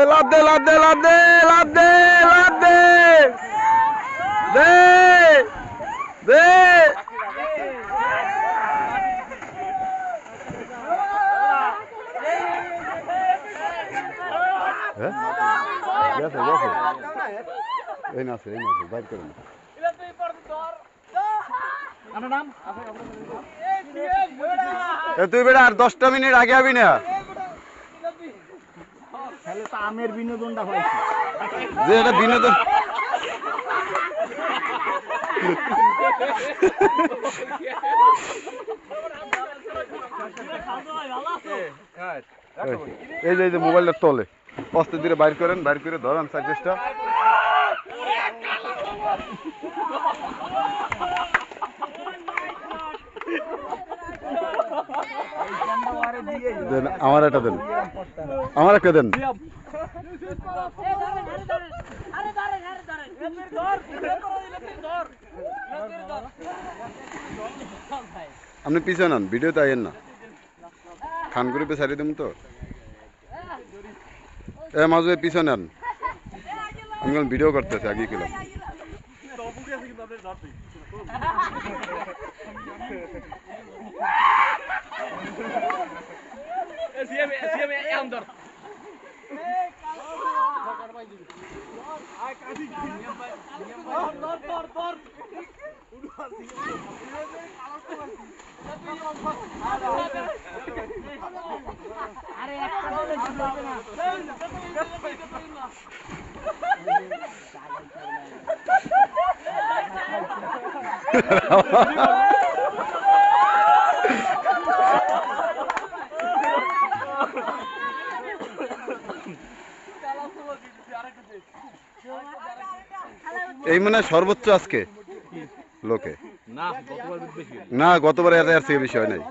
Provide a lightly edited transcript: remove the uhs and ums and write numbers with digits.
লাভ দে লাভ দে লাভ দে লাভ দে লাভ দে দে দে এই না আছে বাইর করে না তুই বেটা আর 10টা মিনিট আগে আবি না আমের বিনোদনটা হয়েছে যে এটা বিনোদন এই যে মোবাইলটা তলে অস্তে ধীরে বাইর করেন বাইর করে ধরেন সাইকেলটা দেন আমার একটা দেন আমার একটা দেন আপনি পিছনে নেন ভিডিওতে আইয়েন না খান গ্রুপে ছাড়িয়ে দেব তো এ মাঝে পিছনে নেন আমি ভিডিও করতেছি আগে গেলাম এই মনে হয় সর্বোচ্চ আজকে লোকে না গতবার এত থেকে বেশি হয় নাই